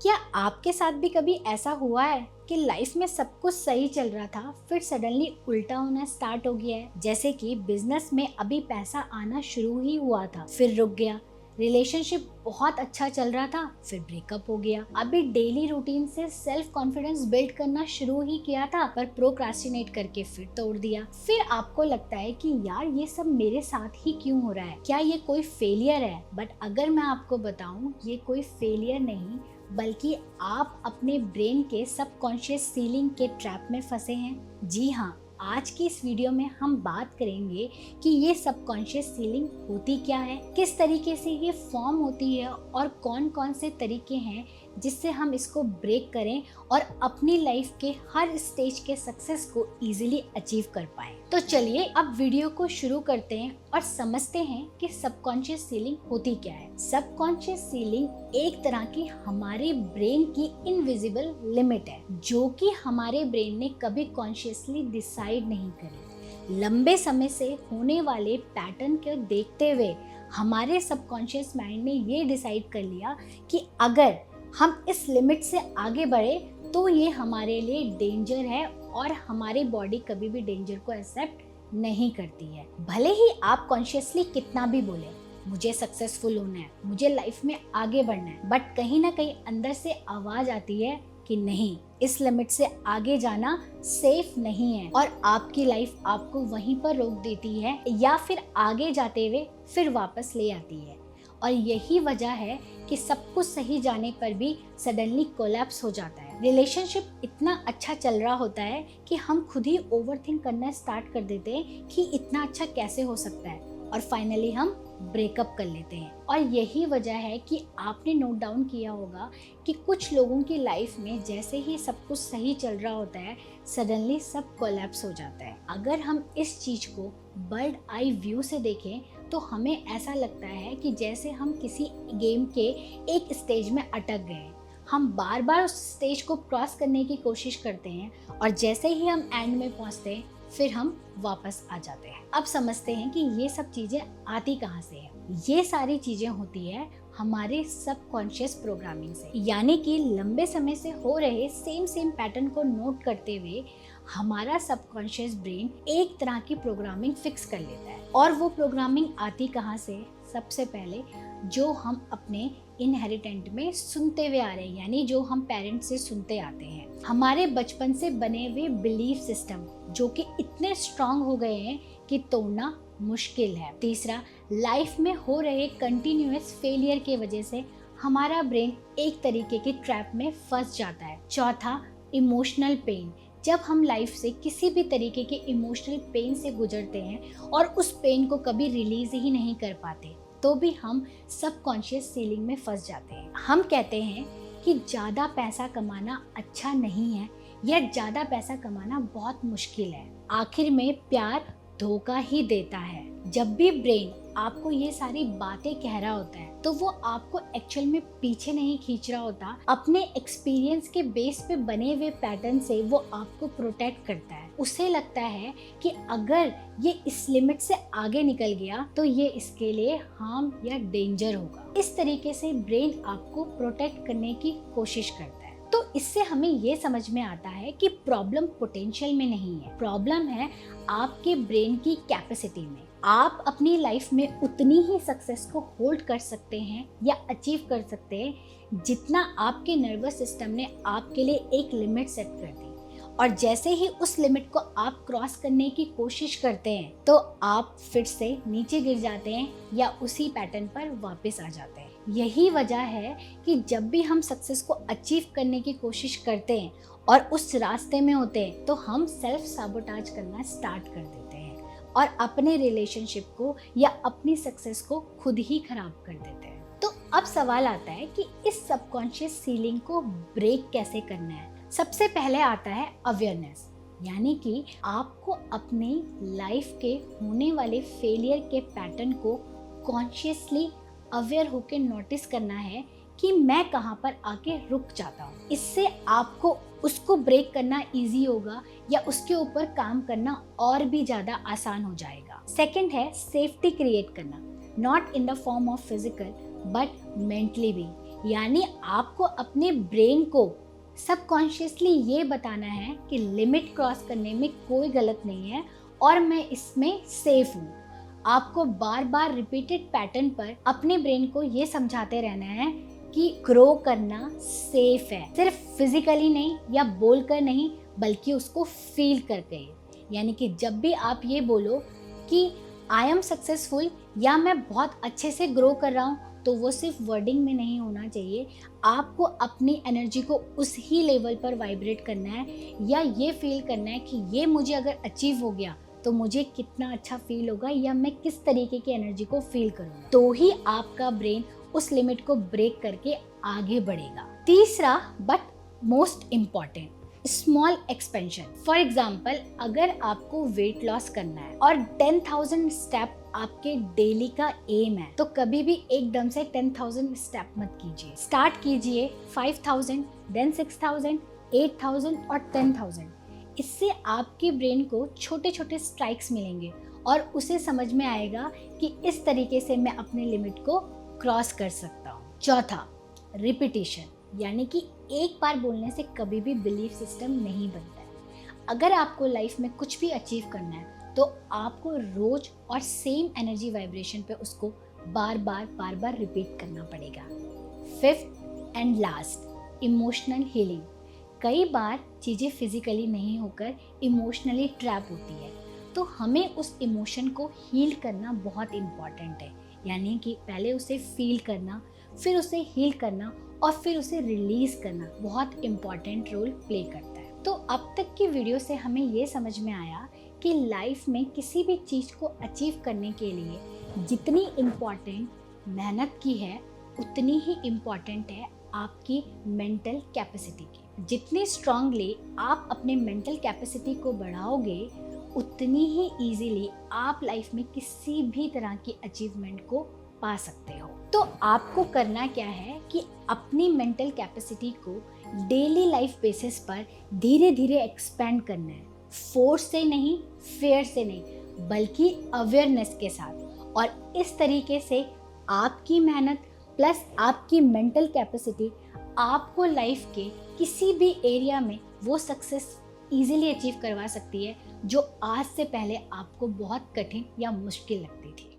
क्या आपके साथ भी कभी ऐसा हुआ है कि लाइफ में सब कुछ सही चल रहा था, फिर सडनली उल्टा होना स्टार्ट हो गया है? जैसे कि बिजनेस में अभी पैसा आना शुरू ही हुआ था, फिर रुक गया। रिलेशनशिप बहुत अच्छा चल रहा था, फिर ब्रेकअप हो गया। अभी डेली रूटीन से सेल्फ कॉन्फिडेंस बिल्ड करना शुरू ही किया था, पर प्रोक्रास्टिनेट करके फिर तोड़ दिया। फिर आपको लगता है कि यार ये सब मेरे साथ ही क्यों हो रहा है, क्या ये कोई फेलियर है? बट अगर मैं आपको बताऊं, ये कोई फेलियर नहीं, बल्कि आप अपने ब्रेन के सबकॉन्शियस सीलिंग के ट्रैप में फंसे हैं। जी हाँ, आज की इस वीडियो में हम बात करेंगे कि ये सबकॉन्शियस सीलिंग होती क्या है, किस तरीके से ये फॉर्म होती है और कौन कौन से तरीके हैं जिससे हम इसको ब्रेक करें और अपनी लाइफ के हर स्टेज के सक्सेस को इजीली अचीव कर पाएं। तो चलिए अब वीडियो को शुरू करते हैं और समझते हैं कि सबकॉन्शियस सीलिंग होती क्या है। सबकॉन्शियस सीलिंग एक तरह की हमारे ब्रेन की इनविजिबल लिमिट है, जो कि हमारे ब्रेन ने कभी कॉन्शियसली डिसाइड नहीं करी। लंबे समय से होने वाले पैटर्न को देखते हुए हमारे सबकॉन्शियस माइंड ने ये डिसाइड कर लिया कि अगर हम इस लिमिट से आगे बढ़े तो ये हमारे लिए डेंजर है और हमारी बॉडी कभी भी डेंजर को एक्सेप्ट नहीं करती है। भले ही आप कॉन्शियसली कितना भी बोले मुझे सक्सेसफुल होना है, मुझे लाइफ में आगे बढ़ना है, बट कहीं ना कहीं अंदर से आवाज आती है कि नहीं, इस लिमिट से आगे जाना सेफ नहीं है और आपकी लाइफ आपको वहीं पर रोक देती है या फिर आगे जाते हुए फिर वापस ले आती है। और यही वजह है कि सब कुछ सही जाने पर भी सडनली कोलैप्स हो जाता है। रिलेशनशिप इतना अच्छा चल रहा होता है कि हम खुद ही ओवरथिंक करना स्टार्ट कर देते हैं कि इतना अच्छा कैसे हो सकता है, और फाइनली हम ब्रेकअप कर लेते हैं। और यही वजह है कि आपने नोट डाउन किया होगा कि कुछ लोगों की लाइफ में जैसे ही सब कुछ सही चल रहा होता है, सडनली सब कोलैप्स हो जाता है। अगर हम इस चीज को बर्ड आई व्यू से देखें तो हमें ऐसा लगता है कि जैसे हम किसी गेम के एक स्टेज में अटक गए हैं। हम बार बार उस स्टेज को क्रॉस करने की कोशिश करते हैं और जैसे ही हम एंड में पहुंचते हैं फिर हम वापस आ जाते हैं। अब समझते हैं कि ये सब चीजें आती कहाँ से है। ये सारी चीजें होती है हमारे सबकॉन्शियस प्रोग्रामिंग से, यानी कि लंबे समय से हो रहे सेम पैटर्न को नोट करते हुए हमारा सबकॉन्शियस ब्रेन एक तरह की प्रोग्रामिंग फिक्स कर लेता है। और वो प्रोग्रामिंग आती कहाँ से? सबसे पहले जो हम अपने इनहेरिटेंट में सुनते हुए आ रहे हैं, यानी जो हम पेरेंट्स से सुनते आते हैं, हमारे बचपन से बने हुए बिलीफ सिस्टम जो कि इतने स्ट्रांग हो गए हैं कि तोड़ना मुश्किल है। तीसरा, लाइफ में हो रहे कंटिन्यूअस फेलियर के वजह से हमारा ब्रेन एक तरीके के ट्रैप में फंस जाता है। चौथा, इमोशनल पेन, जब हम लाइफ से किसी भी तरीके के इमोशनल पेन से गुजरते हैं और उस पेन को कभी रिलीज ही नहीं कर पाते, तो भी हम सबकॉन्शियस सीलिंग में फंस जाते हैं। हम कहते हैं कि ज़्यादा पैसा कमाना अच्छा नहीं है या ज़्यादा पैसा कमाना बहुत मुश्किल है। आखिर में प्यार धोखा ही देता है। जब भी ब्रेन आपको ये सारी बातें कह रहा होता है तो वो आपको एक्चुअल में पीछे नहीं खींच रहा होता, अपने एक्सपीरियंस के बेस पे बने हुए पैटर्न से वो आपको प्रोटेक्ट करता है। उसे लगता है कि अगर ये इस लिमिट से आगे निकल गया तो ये इसके लिए हार्म या डेंजर होगा। इस तरीके से ब्रेन आपको प्रोटेक्ट करने की कोशिश करता है। तो इससे हमें ये समझ में आता है कि प्रॉब्लम पोटेंशियल में नहीं है, प्रॉब्लम है आपके ब्रेन की कैपेसिटी में। आप अपनी लाइफ में उतनी ही सक्सेस को होल्ड कर सकते हैं या अचीव कर सकते हैं जितना आपके नर्वस सिस्टम ने आपके लिए एक लिमिट सेट कर दी, और जैसे ही उस लिमिट को आप क्रॉस करने की कोशिश करते हैं तो आप फिर से नीचे गिर जाते हैं या उसी पैटर्न पर वापस आ जाते हैं। यही वजह है कि जब भी हम सक्सेस को अचीव करने की कोशिश करते हैं और उस रास्ते में होते हैं तो हम सेल्फ साबोटाज करना स्टार्ट कर देते हैं और अपने रिलेशनशिप को या अपनी सक्सेस को खुद ही खराब कर देते हैं। तो अब सवाल आता है कि इस सबकॉन्शियस सीलिंग को ब्रेक कैसे करना है। सबसे पहले आता है अवेयरनेस, यानी कि आपको अपनी लाइफ के होने वाले फेलियर के पैटर्न को कॉन्शियसली अवेयर होकर नोटिस करना है कि मैं कहाँ पर आके रुक जाता हूँ। इससे आपको उसको ब्रेक करना इजी होगा या उसके ऊपर काम करना और भी ज़्यादा आसान हो जाएगा। सेकंड है सेफ्टी क्रिएट करना, not in the form of physical but mentally भी, यानी आपको अपने ब्रेन को सबकॉन्शियसली ये बताना है कि लिमिट क्रॉस करने में कोई गलत नहीं है और मैं इसमें सेफ हूँ। आपको बार बार रिपीटेड पैटर्न पर अपने ब्रेन को ये समझाते रहना है कि ग्रो करना सेफ है, सिर्फ फिजिकली नहीं या बोलकर नहीं बल्कि उसको फील करके। यानी कि जब भी आप ये बोलो कि आई एम सक्सेसफुल या मैं बहुत अच्छे से ग्रो कर रहा हूँ, तो वो सिर्फ वर्डिंग में नहीं होना चाहिए। आपको अपनी एनर्जी को उस ही लेवल पर वाइब्रेट करना है या ये फील करना है कि ये मुझे अगर अचीव हो गया तो मुझे कितना अच्छा फील होगा या मैं किस तरीके की एनर्जी को फील करूँगा। तो ही आपका ब्रेन उस लिमिट को ब्रेक करके आगे बढ़ेगा। तीसरा but most important, small expansion. For example, अगर आपको वेट लॉस करना है और 10,000 स्टेप आपके डेली का एम है, तो कभी भी एकदम से 10,000 स्टेप मत कीजिए। स्टार्ट कीजिए 5,000, देन 6,000, 8,000 और 10,000। इससे आपके ब्रेन को छोटे छोटे स्ट्राइक्स मिलेंगे और उसे समझ में आएगा कि इस तरीके से मैं अपने लिमिट को क्रॉस कर सकता हूँ। चौथा, रिपीटिशन, यानी कि एक बार बोलने से कभी भी बिलीफ सिस्टम नहीं बनता है। अगर आपको लाइफ में कुछ भी अचीव करना है तो आपको रोज और सेम एनर्जी वाइब्रेशन पे उसको बार बार रिपीट करना पड़ेगा। Fifth and last, emotional healing. कई बार चीज़ें फिजिकली नहीं होकर इमोशनली ट्रैप होती है, तो हमें उस इमोशन को हील करना बहुत इम्पॉर्टेंट है। यानी कि पहले उसे फील करना, फिर उसे हील करना और फिर उसे रिलीज करना बहुत इम्पॉर्टेंट रोल प्ले करता है। तो अब तक की वीडियो से हमें ये समझ में आया कि लाइफ में किसी भी चीज़ को अचीव करने के लिए जितनी इम्पॉर्टेंट मेहनत की है उतनी ही इम्पॉर्टेंट है आपकी मेंटल कैपेसिटी की। जितनी स्ट्रांगली आप अपने मेंटल कैपेसिटी को बढ़ाओगे उतनी ही इजीली आप लाइफ में किसी भी तरह की अचीवमेंट को पा सकते हो। तो आपको करना क्या है कि अपनी मेंटल कैपेसिटी को डेली लाइफ बेसिस पर धीरे धीरे एक्सपेंड करना है। फोर्स से नहीं, फेयर से नहीं, बल्कि अवेयरनेस के साथ। और इस तरीके से आपकी मेहनत प्लस आपकी मेंटल कैपेसिटी आपको लाइफ के किसी भी एरिया में वो सक्सेस इजीली अचीव करवा सकती है जो आज से पहले आपको बहुत कठिन या मुश्किल लगती थी।